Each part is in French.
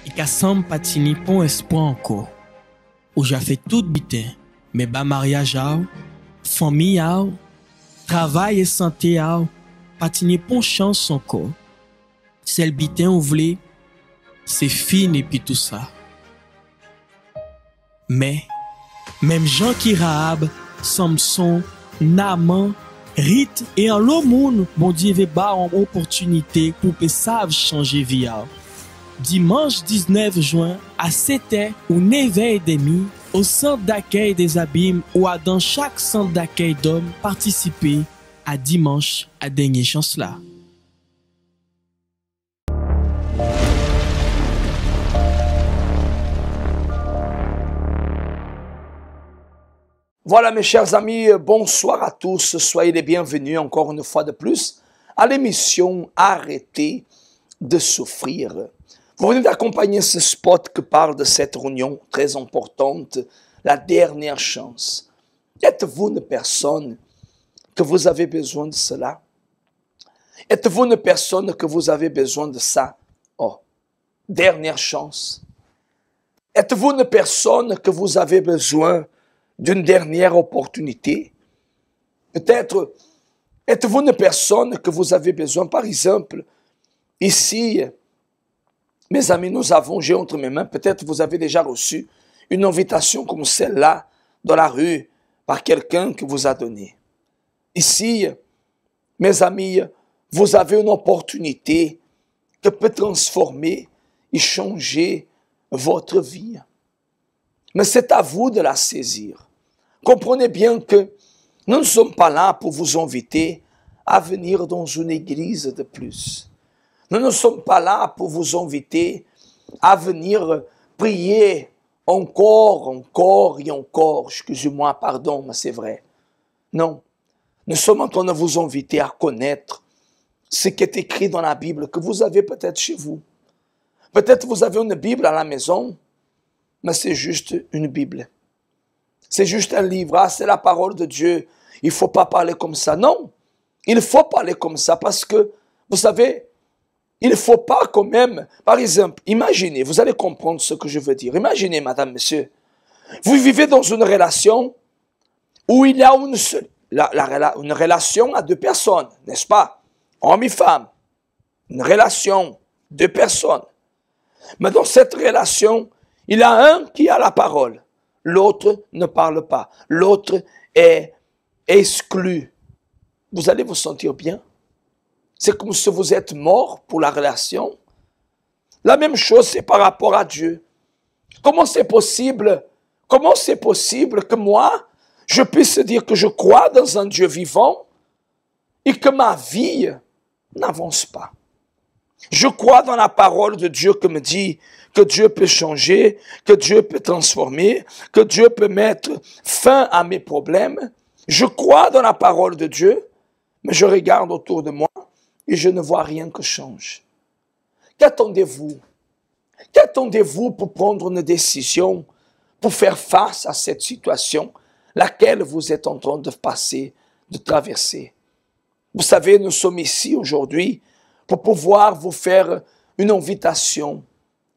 et qu'à semble patini pon espoir encore. Où j'ai fait tout bitin, mais bas mariage famille travail et santé patini pon chance encore. Celle bitin ou vle, c'est fini et puis tout ça. Mais, même Jean qui Rahab, Samson, Naaman, Rite et en l'eau moun, bon Dieu veut ba en opportunité pour que savent changer vie. Dimanche 19 juin à 7h ou 9h30 au centre d'accueil des Abîmes ou à dans chaque centre d'accueil d'hommes participer à dimanche à dernière chance là. Voilà mes chers amis, bonsoir à tous, soyez les bienvenus encore une fois de plus à l'émission Arrêtez de souffrir. Vous venez d'accompagner ce spot que parle de cette réunion très importante, la dernière chance. Êtes-vous une personne que vous avez besoin de cela? Êtes-vous une personne que vous avez besoin de ça? Oh, dernière chance. Êtes-vous une personne que vous avez besoin d'une dernière opportunité? Peut-être êtes-vous une personne que vous avez besoin, par exemple, ici, mes amis, j'ai entre mes mains, peut-être vous avez déjà reçu une invitation comme celle-là dans la rue par quelqu'un qui vous a donné. Ici, mes amis, vous avez une opportunité qui peut transformer et changer votre vie. Mais c'est à vous de la saisir. Comprenez bien que nous ne sommes pas là pour vous inviter à venir dans une église de plus. Nous ne sommes pas là pour vous inviter à venir prier encore et encore. Excusez-moi, pardon, mais c'est vrai. Non, nous sommes en train de vous inviter à connaître ce qui est écrit dans la Bible que vous avez peut-être chez vous. Peut-être vous avez une Bible à la maison, mais c'est juste une Bible. C'est juste un livre. Ah, c'est la parole de Dieu. Il ne faut pas parler comme ça. Non, il faut parler comme ça parce que, vous savez, il ne faut pas quand même, par exemple, imaginez, vous allez comprendre ce que je veux dire. Imaginez, madame, monsieur, vous vivez dans une relation où il y a une relation à deux personnes, n'est-ce pas? Homme et femme. Une relation, deux personnes. Mais dans cette relation, il y a un qui a la parole, l'autre ne parle pas, l'autre est exclu. Vous allez vous sentir bien. C'est comme si vous êtes mort pour la relation. La même chose, c'est par rapport à Dieu. Comment c'est possible que moi, je puisse dire que je crois dans un Dieu vivant et que ma vie n'avance pas? Je crois dans la parole de Dieu qui me dit que Dieu peut changer, que Dieu peut transformer, que Dieu peut mettre fin à mes problèmes. Je crois dans la parole de Dieu, mais je regarde autour de moi et je ne vois rien que change. Qu'attendez-vous? Qu'attendez-vous pour prendre une décision, pour faire face à cette situation, laquelle vous êtes en train de passer, de traverser? Vous savez, nous sommes ici aujourd'hui pour pouvoir vous faire une invitation.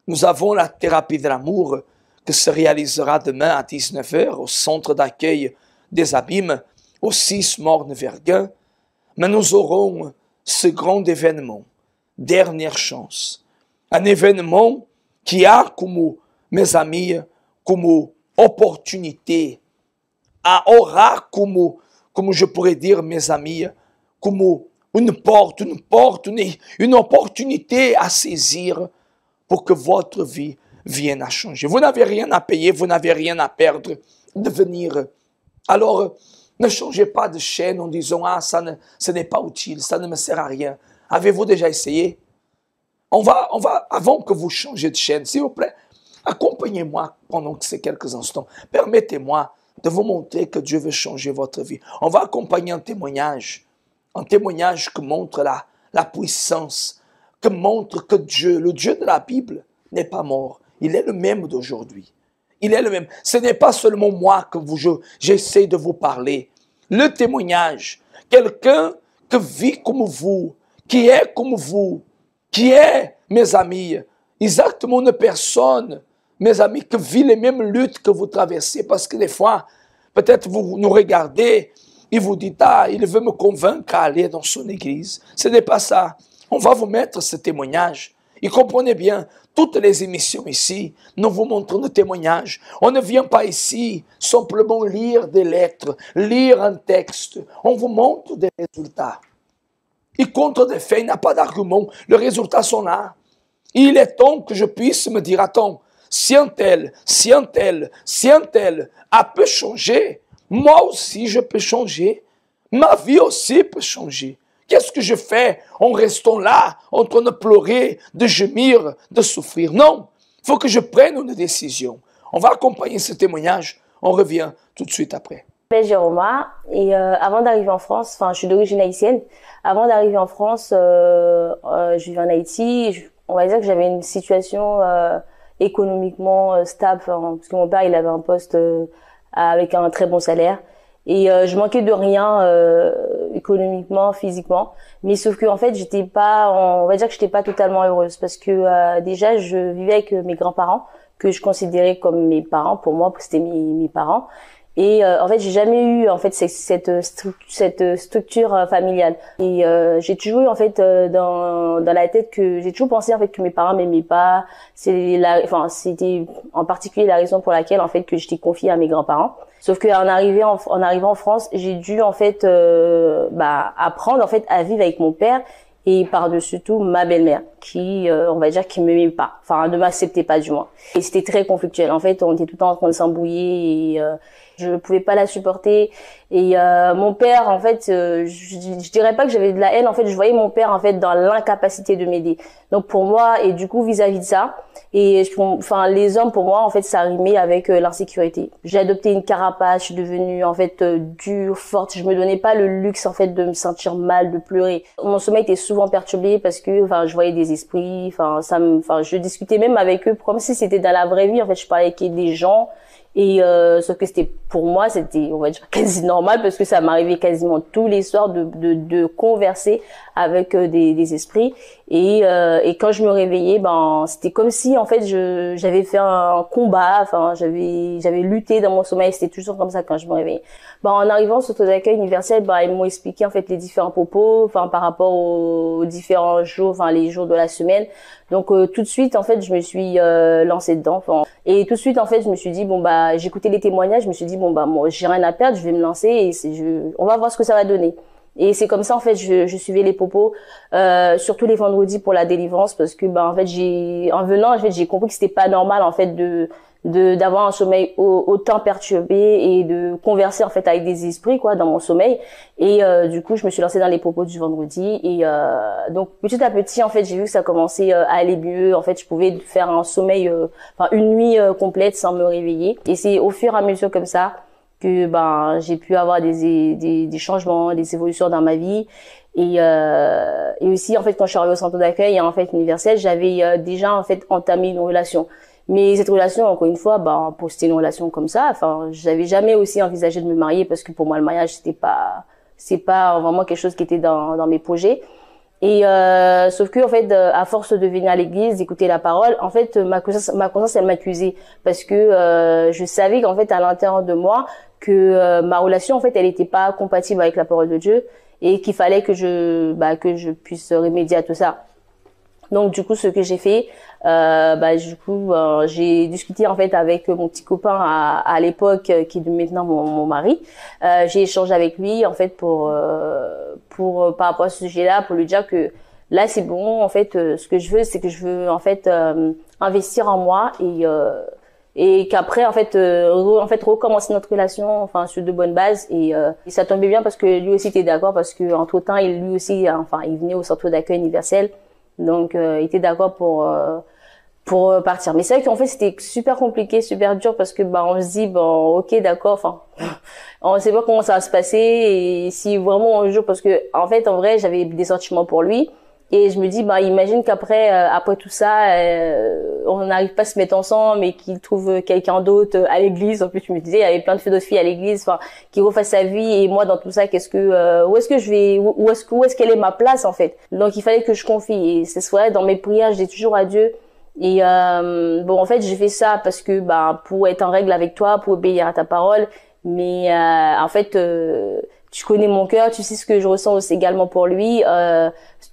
Nous avons la thérapie de l'amour qui se réalisera demain à 19h au centre d'accueil des Abîmes, au 6 Morne-Verguin. Mais nous aurons ce grand événement, dernière chance. Un événement qui a comme, mes amis, comme opportunité, aura comme je pourrais dire, mes amis, comme une opportunité à saisir pour que votre vie vienne à changer. Vous n'avez rien à payer, vous n'avez rien à perdre de venir. Alors, ne changez pas de chaîne en disant « Ah, ce n'est pas utile, ça ne me sert à rien. » Avez-vous déjà essayé? On va, avant que vous changez de chaîne, s'il vous plaît, accompagnez-moi pendant ces quelques instants. Permettez-moi de vous montrer que Dieu veut changer votre vie. On va accompagner un témoignage qui montre la puissance, qui montre que Dieu, le Dieu de la Bible, n'est pas mort. Il est le même d'aujourd'hui. Il est le même. Ce n'est pas seulement moi que j'essaie de vous parler. Le témoignage, quelqu'un qui vit comme vous, qui est comme vous, qui est, mes amis, exactement une personne, mes amis, qui vit les mêmes luttes que vous traversez. Parce que des fois, peut-être vous nous regardez et vous dites, ah, il veut me convaincre à aller dans son église. Ce n'est pas ça. On va vous mettre ce témoignage. Et comprenez bien, toutes les émissions ici, nous vous montrons des témoignages. On ne vient pas ici simplement lire des lettres, lire un texte. On vous montre des résultats. Et contre des faits, il n'y a pas d'argument. Les résultats sont là. Et il est temps que je puisse me dire, attends, si un tel a pu changer, moi aussi je peux changer. Ma vie aussi peut changer. Qu'est-ce que je fais en restant là, en train de pleurer, de gémir, de souffrir? Non, il faut que je prenne une décision. On va accompagner ce témoignage. On revient tout de suite après. Je m'appelle Jérôme et avant d'arriver en France, enfin je suis d'origine haïtienne. Avant d'arriver en France, je vivais en Haïti. On va dire que j'avais une situation économiquement stable, parce que mon père il avait un poste avec un très bon salaire. Et je manquais de rien économiquement, physiquement, mais sauf que en fait j'étais pas, on va dire que j'étais pas totalement heureuse parce que déjà je vivais avec mes grands-parents que je considérais comme mes parents. Pour moi c'était mes parents. Et en fait j'ai jamais eu en fait cette structure familiale. Et j'ai toujours eu en fait dans la tête que j'ai toujours pensé en fait que mes parents m'aimaient pas. C'était en particulier la raison pour laquelle en fait que j'étais confiée à mes grands-parents. Sauf que en arrivant en France, j'ai dû en fait apprendre en fait à vivre avec mon père et par-dessus tout ma belle-mère qui on va dire qui m'aimait pas, enfin ne m'acceptait pas du moins. Et c'était très conflictuel. En fait, on était tout le temps en train de s'embrouiller et je pouvais pas la supporter. Et mon père, en fait, je dirais pas que j'avais de la haine. En fait, je voyais mon père en fait dans l'incapacité de m'aider. Donc pour moi, et du coup vis-à-vis de ça, et enfin les hommes pour moi en fait ça rimait avec l'insécurité. J'ai adopté une carapace, je suis devenue en fait dure, forte. Je me donnais pas le luxe en fait de me sentir mal, de pleurer. Mon sommeil était souvent perturbé parce que je voyais des esprits. Je discutais même avec eux comme si c'était dans la vraie vie. En fait, je parlais avec des gens. Et sauf que c'était pour moi c'était on va dire quasi normal parce que ça m'arrivait quasiment tous les soirs de converser avec des esprits et quand je me réveillais c'était comme si en fait j'avais fait un combat, enfin j'avais lutté dans mon sommeil. C'était toujours comme ça quand je me réveillais. En arrivant sur centre d'accueil universel, ils m'ont expliqué en fait les différents propos, par rapport aux différents jours, les jours de la semaine. Donc tout de suite en fait je me suis lancée dedans, et tout de suite en fait je me suis dit j'écoutais les témoignages, je me suis dit moi j'ai rien à perdre, je vais me lancer et on va voir ce que ça va donner. Et c'est comme ça en fait je suivais les propos surtout les vendredis pour la délivrance parce que en fait j'ai compris que c'était pas normal en fait d'avoir un sommeil autant perturbé et de converser en fait avec des esprits dans mon sommeil. Et du coup je me suis lancée dans les propos du vendredi et donc petit à petit en fait j'ai vu que ça commençait à aller mieux. En fait je pouvais faire un sommeil une nuit complète sans me réveiller, et c'est au fur et à mesure comme ça que j'ai pu avoir des changements, des évolutions dans ma vie. Et aussi en fait quand je suis arrivée au centre d'accueil en fait universel, j'avais déjà en fait entamé une relation. Mais cette relation, encore une fois, pour c'était une relation comme ça, j'avais jamais aussi envisagé de me marier parce que pour moi le mariage c'est pas vraiment quelque chose qui était dans mes projets. Et sauf que en fait à force de venir à l'église, d'écouter la parole, en fait ma conscience elle m'accusait parce que je savais qu'en fait à l'intérieur de moi que ma relation en fait elle était pas compatible avec la parole de Dieu et qu'il fallait que je puisse remédier à tout ça. Donc du coup ce que j'ai fait j'ai discuté en fait avec mon petit copain à l'époque qui est maintenant mon mari. J'ai échangé avec lui en fait pour par rapport à ce sujet-là, pour lui dire que là c'est bon en fait, ce que je veux c'est que je veux en fait investir en moi et qu'après en fait recommencer notre relation sur de bonnes bases. Et ça tombait bien parce que lui aussi était d'accord parce que entre-temps lui aussi il venait au centre d'accueil universel. Donc il était d'accord pour partir. Mais c'est vrai qu'en fait c'était super compliqué, super dur parce que on se dit OK d'accord, on sait pas comment ça va se passer et si vraiment un jour, parce que en fait en vrai j'avais des sentiments pour lui et je me dis imagine qu'après après tout ça on n'arrive pas à se mettre ensemble et qu'il trouve quelqu'un d'autre à l'église. En plus je me disais il y avait plein de filles à l'église qui refassent sa vie et moi dans tout ça où est-ce que je vais, où est-ce qu'elle est ma place en fait. Donc il fallait que je confie et c'est vrai dans mes prières je dis toujours à Dieu Et bon, en fait, j'ai fait ça parce que pour être en règle avec toi, pour obéir à ta parole. Mais en fait, tu connais mon cœur, tu sais ce que je ressens aussi également pour lui.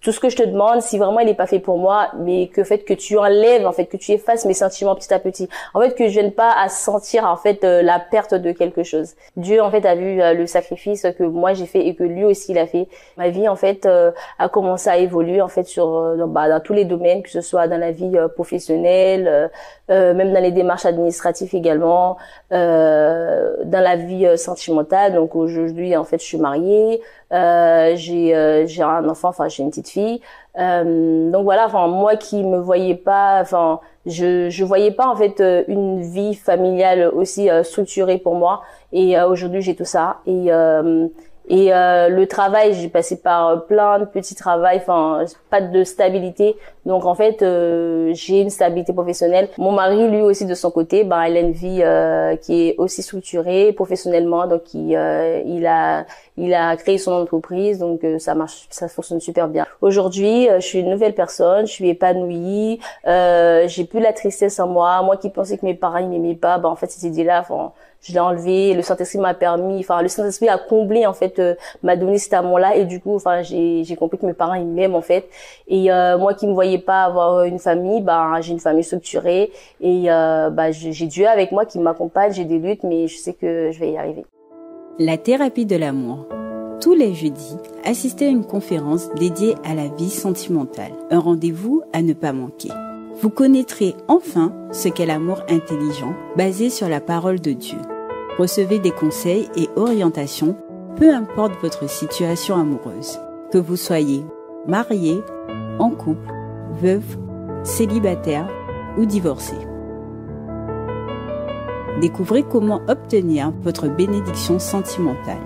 Tout ce que je te demande, si vraiment il n'est pas fait pour moi, mais que tu enlèves, en fait, que tu effaces mes sentiments petit à petit. En fait, que je vienne pas à sentir en fait la perte de quelque chose. Dieu en fait a vu le sacrifice que moi j'ai fait et que lui aussi il a fait. Ma vie en fait a commencé à évoluer en fait dans tous les domaines, que ce soit dans la vie professionnelle, même dans les démarches administratives également, dans la vie sentimentale. Donc aujourd'hui en fait je suis mariée, j'ai un enfant, enfin j'ai une petite fille. Donc voilà, enfin moi qui me voyais pas, enfin je voyais pas en fait une vie familiale aussi structurée pour moi. Et aujourd'hui j'ai tout ça. Et le travail, j'ai passé par plein de petits travails, enfin pas de stabilité. Donc en fait, j'ai une stabilité professionnelle. Mon mari, lui aussi de son côté, il a une vie qui est aussi structurée professionnellement. Donc il a créé son entreprise, donc ça marche, ça fonctionne super bien. Aujourd'hui, je suis une nouvelle personne, je suis épanouie, j'ai plus la tristesse en moi. Moi qui pensais que mes parents ils m'aimaient pas, en fait cette idée-là, je l'ai enlevé. Le Saint-Esprit m'a permis, le Saint-Esprit a comblé en fait, m'a donné cet amour-là, et du coup, j'ai compris que mes parents ils m'aiment en fait. Et moi qui me voyais pas avoir une famille, j'ai une famille structurée, et j'ai Dieu avec moi qui m'accompagne. J'ai des luttes, mais je sais que je vais y arriver. La thérapie de l'amour. Tous les jeudis, assistez à une conférence dédiée à la vie sentimentale. Un rendez-vous à ne pas manquer. Vous connaîtrez enfin ce qu'est l'amour intelligent, basé sur la parole de Dieu. Recevez des conseils et orientations, peu importe votre situation amoureuse. Que vous soyez marié, en couple, veuve, célibataire ou divorcé. Découvrez comment obtenir votre bénédiction sentimentale.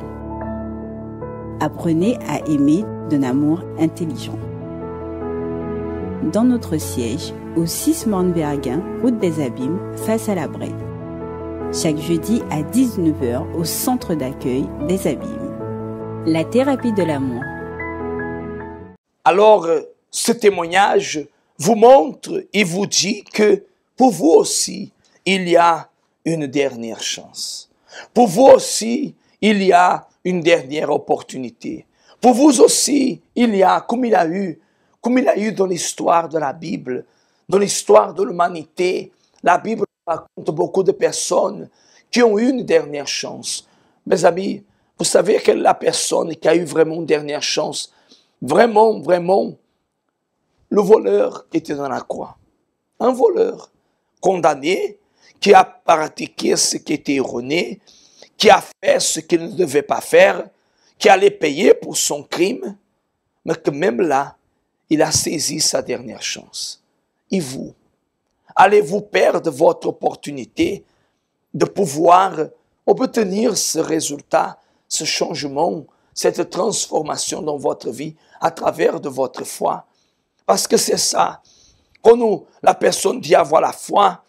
Apprenez à aimer d'un amour intelligent. Dans notre siège, au 6 Mornbergen, route des Abîmes, face à la Brède. Chaque jeudi à 19h au centre d'accueil des Abîmes. La thérapie de l'amour. Alors, ce témoignage vous montre et vous dit que pour vous aussi, il y a une dernière chance. Pour vous aussi, il y a une dernière opportunité. Pour vous aussi, il y a, comme il a eu dans l'histoire de la Bible, dans l'histoire de l'humanité, la Bible raconte beaucoup de personnes qui ont eu une dernière chance. Mes amis, vous savez quelle est la personne qui a eu vraiment une dernière chance? Vraiment, le voleur était dans la croix. Un voleur condamné, qui a pratiqué ce qui était erroné, qui a fait ce qu'il ne devait pas faire, qui allait payer pour son crime, mais que même là, il a saisi sa dernière chance. Et vous, allez-vous perdre votre opportunité de pouvoir obtenir ce résultat, ce changement, cette transformation dans votre vie à travers de votre foi? Parce que c'est ça. Quand la personne dit avoir la foi,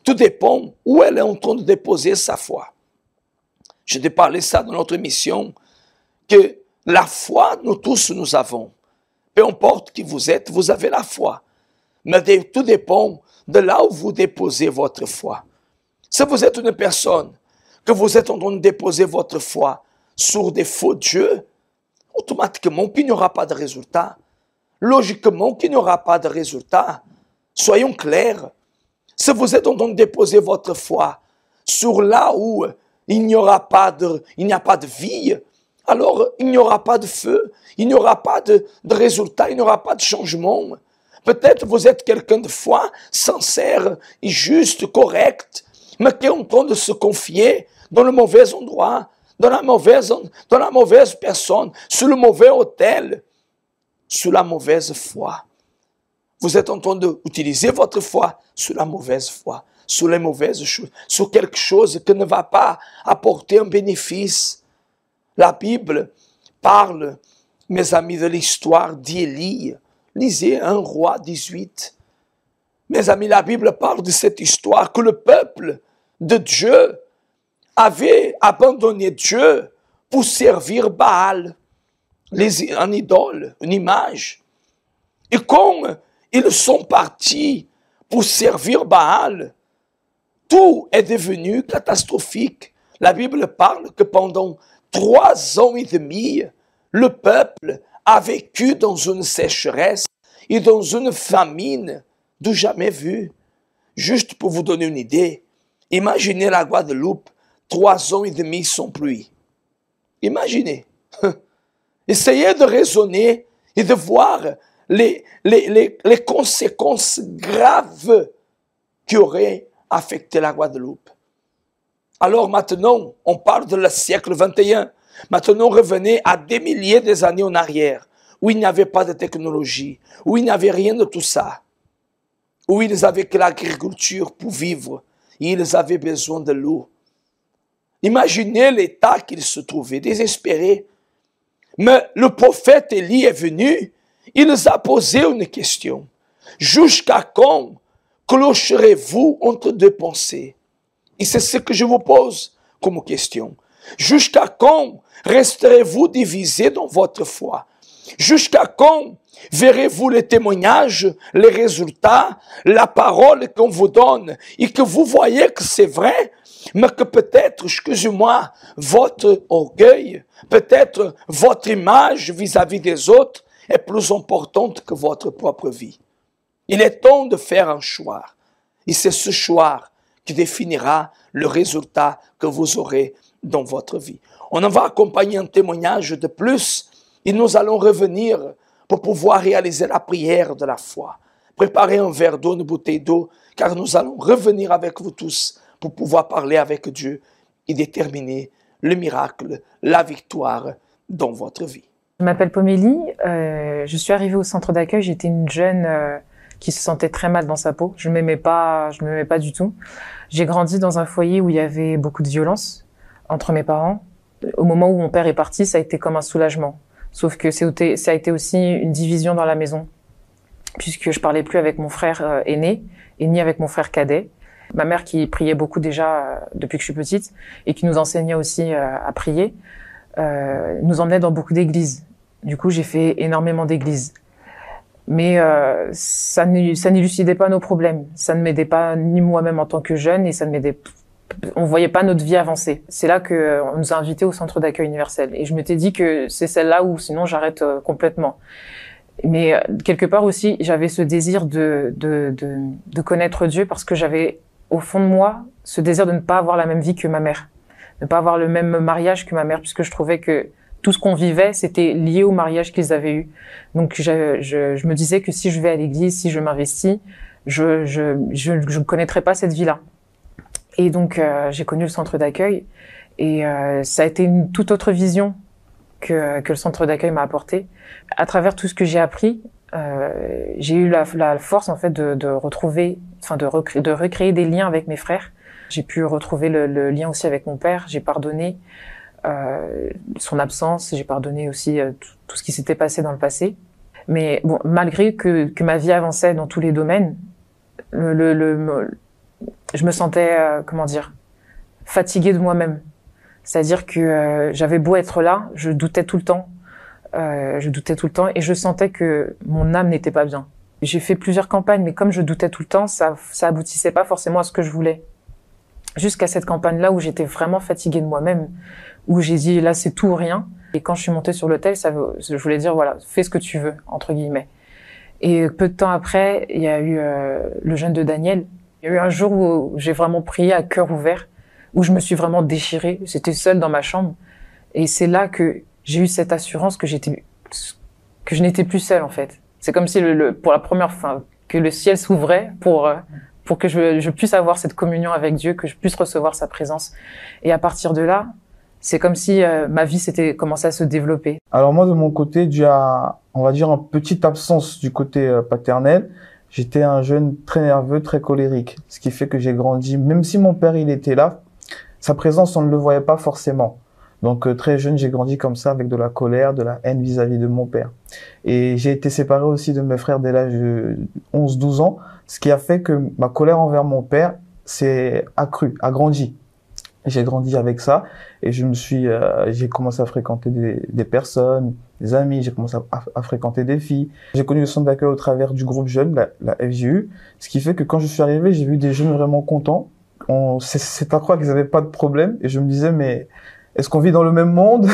tout dépend où elle est en train de déposer sa foi. Je t'ai parlé ça dans notre émission, que la foi, nous tous, nous avons. Peu importe qui vous êtes, vous avez la foi. Mais tout dépend de là où vous déposez votre foi. Si vous êtes une personne, que vous êtes en train de déposer votre foi sur des faux dieux, automatiquement, qu'il n'y aura pas de résultat. Logiquement, qu'il n'y aura pas de résultat. Soyons clairs. Si vous êtes en train de déposer votre foi sur là où il n'y a pas de vie, alors il n'y aura pas de feu, il n'y aura pas de résultat, il n'y aura pas de changement. Peut-être vous êtes quelqu'un de foi, sincère, juste, correct, mais qui est en train de se confier dans le mauvais endroit, dans la mauvaise personne, sur le mauvais autel, sur la mauvaise foi. Vous êtes en train d'utiliser votre foi sur la mauvaise foi, sur les mauvaises choses, sur quelque chose qui ne va pas apporter un bénéfice. La Bible parle, mes amis, de l'histoire d'Élie. Lisez 1 Roi 18. Mes amis, la Bible parle de cette histoire que le peuple de Dieu avait abandonné Dieu pour servir Baal, un idole, une image. Et comme ils sont partis pour servir Baal. Tout est devenu catastrophique. La Bible parle que pendant 3 ans et demi, le peuple a vécu dans une sécheresse et dans une famine du jamais vu. Juste pour vous donner une idée, imaginez la Guadeloupe, 3 ans et demi sans pluie. Imaginez. Essayez de raisonner et de voir les conséquences graves qui auraient affecté la Guadeloupe. Alors maintenant, on parle de le siècle 21. Maintenant, revenez à des milliers d'années en arrière, où il n'y avait pas de technologie, où il n'y avait rien de tout ça, où ils avaient que l'agriculture pour vivre, et ils avaient besoin de l'eau. Imaginez l'état qu'ils se trouvaient, désespérés. Mais le prophète Élie est venu, il nous a posé une question. Jusqu'à quand clocherez-vous entre deux pensées? Et c'est ce que je vous pose comme question. Jusqu'à quand resterez-vous divisés dans votre foi? Jusqu'à quand verrez-vous les témoignages, les résultats, la parole qu'on vous donne et que vous voyez que c'est vrai, mais que peut-être, excusez-moi, votre orgueil, peut-être votre image vis-à-vis des autres est plus importante que votre propre vie. Il est temps de faire un choix. Et c'est ce choix qui définira le résultat que vous aurez dans votre vie. On en va accompagner un témoignage de plus et nous allons revenir pour pouvoir réaliser la prière de la foi. Préparez un verre d'eau, une bouteille d'eau, car nous allons revenir avec vous tous pour pouvoir parler avec Dieu et déterminer le miracle, la victoire dans votre vie. Je m'appelle Pomélie, je suis arrivée au centre d'accueil, j'étais une jeune qui se sentait très mal dans sa peau. Je ne m'aimais pas du tout. J'ai grandi dans un foyer où il y avait beaucoup de violence entre mes parents. Au moment où mon père est parti, ça a été comme un soulagement. Sauf que ça a été aussi une division dans la maison, puisque je parlais plus avec mon frère aîné et ni avec mon frère cadet. Ma mère qui priait beaucoup déjà depuis que je suis petite et qui nous enseignait aussi à prier, nous emmenait dans beaucoup d'églises. Du coup, j'ai fait énormément d'églises. Mais ça n'élucidait pas nos problèmes. Ça ne m'aidait pas ni moi-même en tant que jeune et on voyait pas notre vie avancer. C'est là que on nous a invités au centre d'accueil universel. Et je m'étais dit que c'est celle-là où sinon j'arrête complètement. Mais quelque part aussi, j'avais ce désir de connaître Dieu parce que j'avais au fond de moi ce désir de ne pas avoir la même vie que ma mère, de ne pas avoir le même mariage que ma mère, puisque je trouvais que tout ce qu'on vivait, c'était lié au mariage qu'ils avaient eu. Donc je me disais que si je vais à l'église, si je m'investis, je ne connaîtrais pas cette vie-là. Et donc j'ai connu le centre d'accueil et ça a été une toute autre vision que le centre d'accueil m'a apporté. À travers tout ce que j'ai appris, j'ai eu la force en fait de retrouver, enfin de recréer des liens avec mes frères. J'ai pu retrouver le lien aussi avec mon père. J'ai pardonné son absence. J'ai pardonné aussi tout ce qui s'était passé dans le passé. Mais bon, malgré que ma vie avançait dans tous les domaines, je me sentais fatiguée de moi-même. C'est-à-dire que j'avais beau être là, je doutais tout le temps. Et je sentais que mon âme n'était pas bien. J'ai fait plusieurs campagnes, mais comme je doutais tout le temps, ça aboutissait pas forcément à ce que je voulais. Jusqu'à cette campagne-là où j'étais vraiment fatiguée de moi-même, où j'ai dit là c'est tout ou rien. Et quand je suis montée sur l'autel, je voulais dire voilà, fais ce que tu veux entre guillemets. Et peu de temps après, il y a eu le jeûne de Daniel. Il y a eu un jour où j'ai vraiment prié à cœur ouvert, où je me suis vraiment déchirée. J'étais seule dans ma chambre, et c'est là que j'ai eu cette assurance que je n'étais plus seule en fait. C'est comme si pour la première fois que le ciel s'ouvrait pour que je puisse avoir cette communion avec Dieu, que je puisse recevoir sa présence. Et à partir de là, c'est comme si ma vie s'était commencé à se développer. Alors moi de mon côté, dû à, on va dire, une petite absence du côté paternel, j'étais un jeune très nerveux, très colérique, ce qui fait que j'ai grandi. Même si mon père il était là, sa présence on ne le voyait pas forcément. Donc très jeune, j'ai grandi comme ça avec de la colère, de la haine vis-à-vis de mon père. Et j'ai été séparé aussi de mes frères dès l'âge de 11-12 ans, ce qui a fait que ma colère envers mon père s'est accrue, a grandi. J'ai grandi avec ça et j'ai commencé à fréquenter des personnes, des amis, j'ai commencé à fréquenter des filles. J'ai connu le centre d'accueil au travers du groupe jeune, la FJU, ce qui fait que quand je suis arrivé, j'ai vu des jeunes vraiment contents. C'est à croire qu'ils n'avaient pas de problème et je me disais, mais est-ce qu'on vit dans le même monde?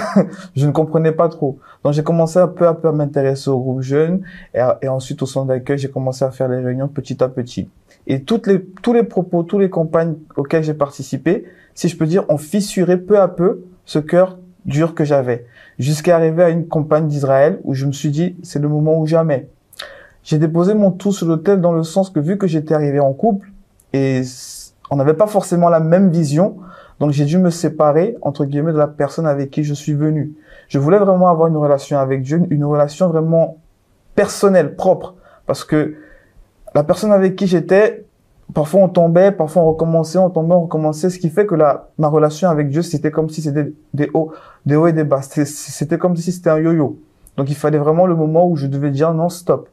Je ne comprenais pas trop. Donc j'ai commencé peu à peu à m'intéresser au groupe jeune et ensuite au centre d'accueil, j'ai commencé à faire les réunions petit à petit. Et tous les propos, toutes les campagnes auxquelles j'ai participé, si je peux dire, ont fissuré peu à peu ce cœur dur que j'avais. Jusqu'à arriver à une campagne d'Israël où je me suis dit, c'est le moment ou jamais. J'ai déposé mon tout sur l'autel dans le sens que vu que j'étais arrivé en couple et on n'avait pas forcément la même vision, donc j'ai dû me séparer, entre guillemets, de la personne avec qui je suis venu. Je voulais vraiment avoir une relation avec Dieu, une relation vraiment personnelle, propre, parce que la personne avec qui j'étais, parfois on tombait, parfois on recommençait, on tombait, on recommençait, ce qui fait que ma relation avec Dieu, c'était comme si c'était des hauts et des bas. C'était comme si c'était un yo-yo. Donc il fallait vraiment le moment où je devais dire non, stop.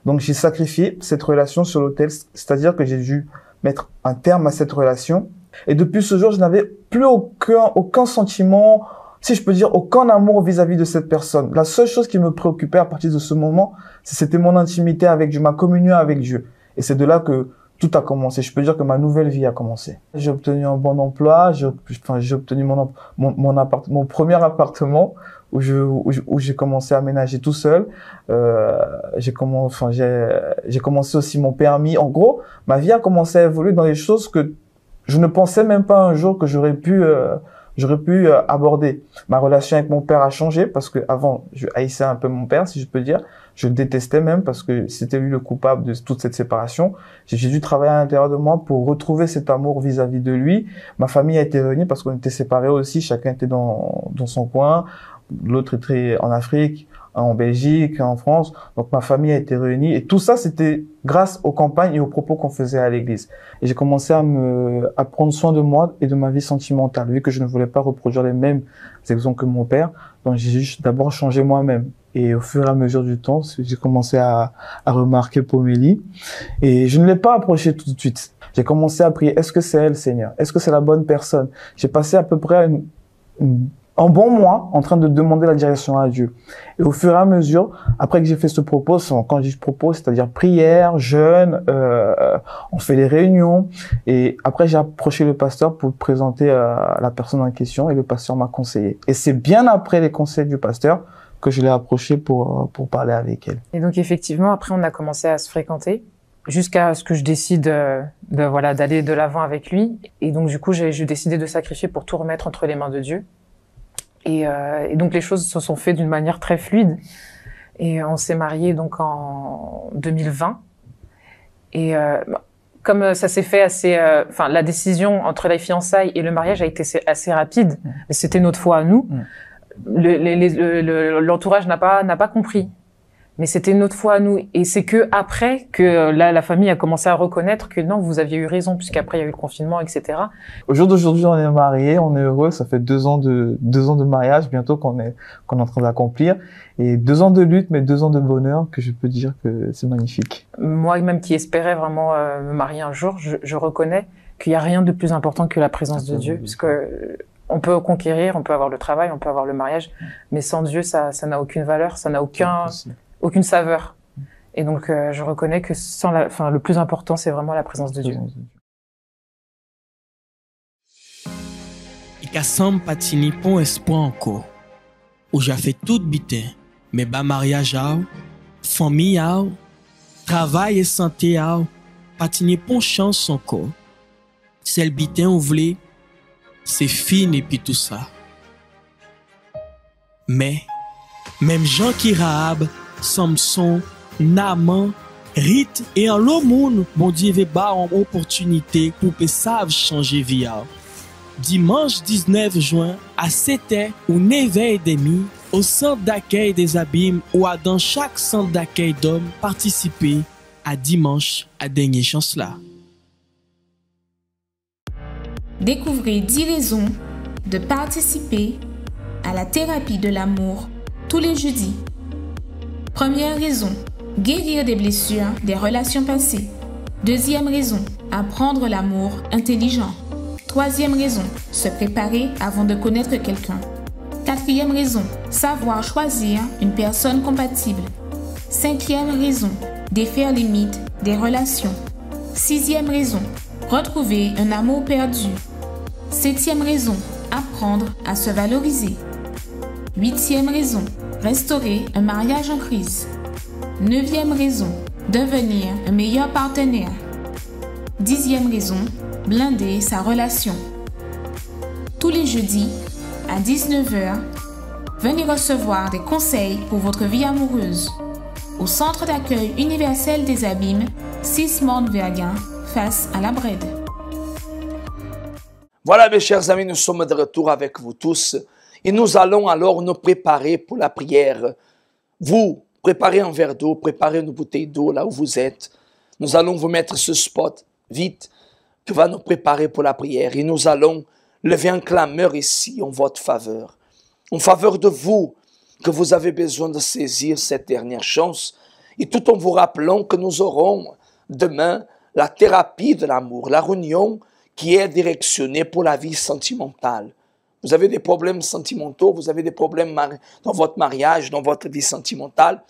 Donc j'ai sacrifié cette relation sur l'autel, c'est-à-dire que j'ai dû mettre un terme à cette relation. Et depuis ce jour, je n'avais plus aucun sentiment, si je peux dire, aucun amour vis-à-vis de cette personne. La seule chose qui me préoccupait à partir de ce moment, c'était mon intimité avec Dieu, ma communion avec Dieu. Et c'est de là que tout a commencé. Je peux dire que ma nouvelle vie a commencé. J'ai obtenu un bon emploi, j'ai obtenu mon premier appartement où j'ai commencé à aménager tout seul. J'ai commencé aussi mon permis. En gros, ma vie a commencé à évoluer dans des choses que je ne pensais même pas un jour que j'aurais pu aborder. Ma relation avec mon père a changé parce que avant, je haïssais un peu mon père, si je peux dire. Je le détestais même parce que c'était lui le coupable de toute cette séparation. J'ai dû travailler à l'intérieur de moi pour retrouver cet amour vis-à-vis de lui. Ma famille a été réunie parce qu'on était séparés aussi. Chacun était dans son coin. L'autre était en Afrique, en Belgique, en France. Donc ma famille a été réunie. Et tout ça, c'était grâce aux campagnes et aux propos qu'on faisait à l'église. Et j'ai commencé à prendre soin de moi et de ma vie sentimentale, vu que je ne voulais pas reproduire les mêmes exemples que mon père. Donc j'ai juste d'abord changé moi-même. Et au fur et à mesure du temps, j'ai commencé à remarquer Pomélie. Et je ne l'ai pas approchée tout de suite. J'ai commencé à prier, est-ce que c'est elle, Seigneur? Est-ce que c'est la bonne personne? J'ai passé à peu près un bon mois en train de demander la direction à Dieu. Et au fur et à mesure, après que j'ai fait ce propos, quand je dis propos, c'est-à-dire prière, jeûne, on fait les réunions. Et après, j'ai approché le pasteur pour présenter la personne en question et le pasteur m'a conseillé. Et c'est bien après les conseils du pasteur que je l'ai approché pour parler avec elle. Et donc effectivement, après on a commencé à se fréquenter jusqu'à ce que je décide d'aller de l'avant avec lui. Et donc du coup, j'ai décidé de sacrifier pour tout remettre entre les mains de Dieu. Et donc les choses se sont faites d'une manière très fluide. Et on s'est mariés donc en 2020. Et comme ça s'est fait assez, la décision entre les fiançailles et le mariage a été assez rapide. Mais c'était notre foi à nous. L'entourage n'a pas compris, mais c'était notre foi à nous. Et c'est que après que la famille a commencé à reconnaître que non, vous aviez eu raison, puisqu'après il y a eu le confinement, etc. Au jour d'aujourd'hui, on est mariés, on est heureux. Ça fait 2 ans de mariage bientôt qu'on est en train d'accomplir, et 2 ans de lutte, mais 2 ans de bonheur que je peux dire que c'est magnifique. Moi-même qui espérais vraiment me marier un jour, je reconnais qu'il y a rien de plus important que la présence de Dieu, parce que on peut conquérir, on peut avoir le travail, on peut avoir le mariage, mais sans Dieu, ça n'a aucune valeur, ça n'a aucune saveur. Et donc, je reconnais que le plus important, c'est vraiment la présence de Dieu. Et qu'assemble patini pon espoir encore, où j'ai fait tout bitin, mais bas mariage, famille, travail et santé, patini pon chance encore. C'est le bitin ou vle, c'est fini et puis tout ça. Mais, même Jean qui Rahab, Samson, Naaman, Rite et en l'autre monde, bon Dieu veut ba en opportunité pour que ça changer vie. Dimanche 19 juin à 7h ou 9h30 au centre d'accueil des Abîmes ou à dans chaque centre d'accueil d'hommes participer à dimanche à dernière chance là. Découvrez 10 raisons de participer à la thérapie de l'amour tous les jeudis. Première raison, guérir des blessures des relations passées. Deuxième raison, apprendre l'amour intelligent. Troisième raison, se préparer avant de connaître quelqu'un. Quatrième raison, savoir choisir une personne compatible. Cinquième raison, défaire les mythes des relations. Sixième raison, retrouver un amour perdu. Septième raison, apprendre à se valoriser. Huitième raison, restaurer un mariage en crise. Neuvième raison, devenir un meilleur partenaire. Dixième raison, blinder sa relation. Tous les jeudis, à 19h, venez recevoir des conseils pour votre vie amoureuse au Centre d'accueil universel des Abîmes, 6 Morne-Verguin, face à la Brède. Voilà mes chers amis, nous sommes de retour avec vous tous et nous allons alors nous préparer pour la prière. Vous, préparez un verre d'eau, préparez une bouteille d'eau là où vous êtes. Nous allons vous mettre ce spot vite qui va nous préparer pour la prière et nous allons lever un clameur ici en votre faveur. En faveur de vous, que vous avez besoin de saisir cette dernière chance et tout en vous rappelant que nous aurons demain la thérapie de l'amour, la réunion qui est directionnée pour la vie sentimentale. Vous avez des problèmes sentimentaux, vous avez des problèmes dans votre mariage, dans votre vie sentimentale.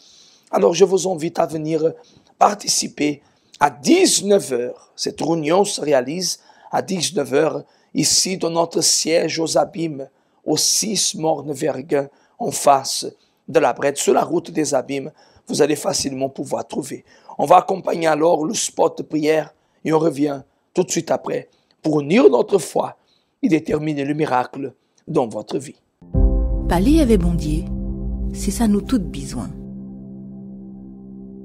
Alors je vous invite à venir participer à 19h. Cette réunion se réalise à 19h ici dans notre siège aux Abîmes, au 6 Morne-Verguin, en face de la Brède, sur la route des Abîmes. Vous allez facilement pouvoir trouver. On va accompagner alors le spot de prière et on revient tout de suite après pour unir notre foi et déterminer le miracle dans votre vie. Parler avec bon Dieu, c'est ça nous toutes besoin.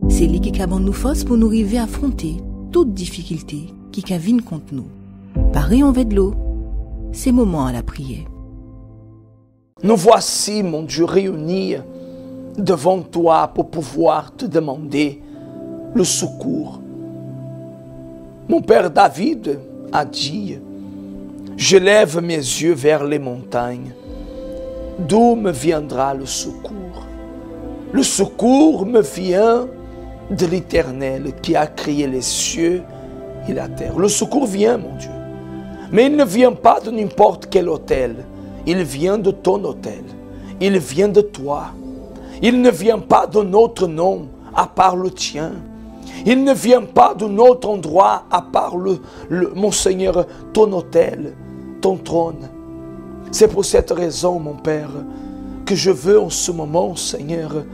C'est lui qui a nous force pour nous arriver à affronter toute difficulté qui vienne contre nous. Pareil en de l'eau, c'est moment à la prière. Nous voici, mon Dieu, réunis devant toi pour pouvoir te demander le secours. Mon père David a dit, « Je lève mes yeux vers les montagnes. D'où me viendra le secours? Le secours me vient de l'Éternel qui a créé les cieux et la terre. » Le secours vient, mon Dieu. Mais il ne vient pas de n'importe quel hôtel. Il vient de ton hôtel. Il vient de toi. Il ne vient pas d'un autre nom à part le tien. Il ne vient pas d'un autre endroit à part mon Seigneur, ton hôtel, ton trône. C'est pour cette raison, mon Père, que je veux en ce moment, Seigneur,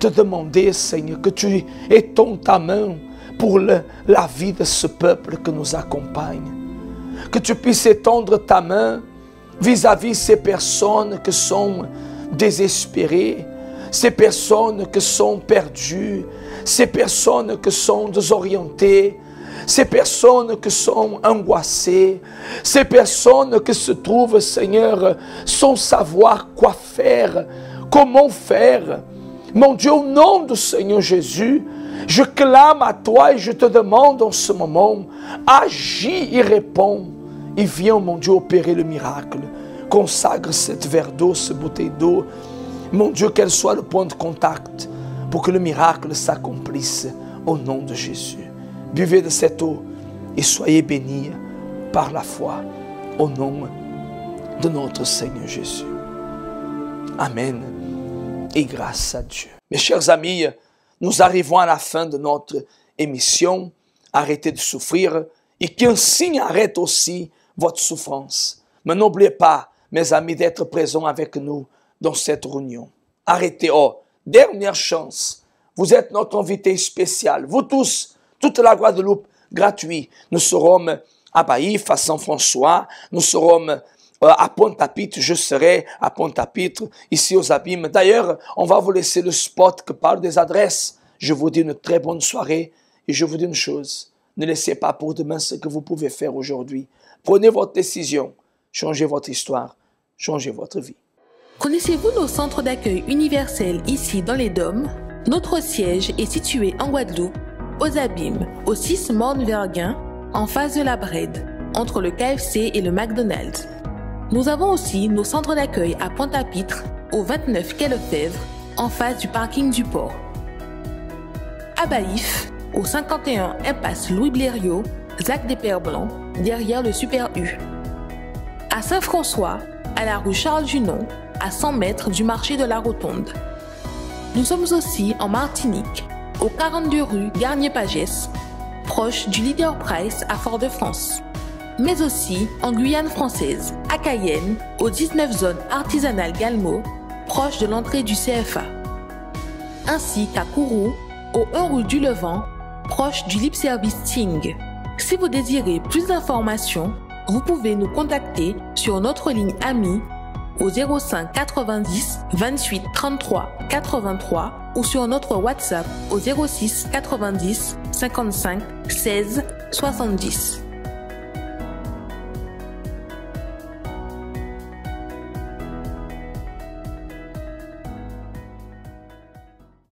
te demander, Seigneur, que tu étends ta main pour la vie de ce peuple que nous accompagne. Que tu puisses étendre ta main vis-à-vis ces personnes qui sont désespérées, ces personnes qui sont perdues, ces personnes qui sont désorientées, ces personnes qui sont angoissées, ces personnes qui se trouvent, Seigneur, sans savoir quoi faire, comment faire. Mon Dieu, au nom du Seigneur Jésus, je clame à toi et je te demande en ce moment, agis et réponds. Et viens, mon Dieu, opérer le miracle. Consacre cette verre d'eau, cette bouteille d'eau. Mon Dieu, qu'elle soit le point de contact pour que le miracle s'accomplisse au nom de Jésus. Buvez de cette eau et soyez bénis par la foi au nom de notre Seigneur Jésus. Amen et grâce à Dieu. Mes chers amis, nous arrivons à la fin de notre émission. Arrêtez de souffrir et qu'un signe arrête aussi votre souffrance. Mais n'oubliez pas, mes amis, d'être présents avec nous dans cette réunion. Arrêtez. Oh, dernière chance. Vous êtes notre invité spécial. Vous tous, toute la Guadeloupe, gratuit. Nous serons à Baïf, à Saint-François. Nous serons à Pointe-à-Pitre. Je serai à Pointe-à-Pitre, ici aux Abîmes. D'ailleurs, on va vous laisser le spot qui parle des adresses. Je vous dis une très bonne soirée et je vous dis une chose. Ne laissez pas pour demain ce que vous pouvez faire aujourd'hui. Prenez votre décision. Changez votre histoire. Changez votre vie. Connaissez-vous nos centres d'accueil universels ici dans les Dômes? Notre siège est situé en Guadeloupe, aux Abîmes, au 6 Morne-Verguin, en face de la Brède, entre le KFC et le McDonald's. Nous avons aussi nos centres d'accueil à Pointe-à-Pitre, au 29 quai Lefebvre, en face du parking du port. À Baïf, au 51 impasse Louis Blériot, Zac des Pères Blancs, derrière le Super U. À Saint-François, à la rue Charles-Junon, à 100 mètres du marché de la Rotonde. Nous sommes aussi en Martinique, au 42 rue Garnier-Pagès, proche du Leader Price à Fort-de-France. Mais aussi en Guyane française, à Cayenne, aux 19 zones artisanales Galmo, proche de l'entrée du CFA. Ainsi qu'à Kourou, au 1 rue du Levant, proche du Lip Service Ting. Si vous désirez plus d'informations, vous pouvez nous contacter sur notre ligne amie au 05 90 28 33 83 ou sur notre WhatsApp au 06 90 55 16 70.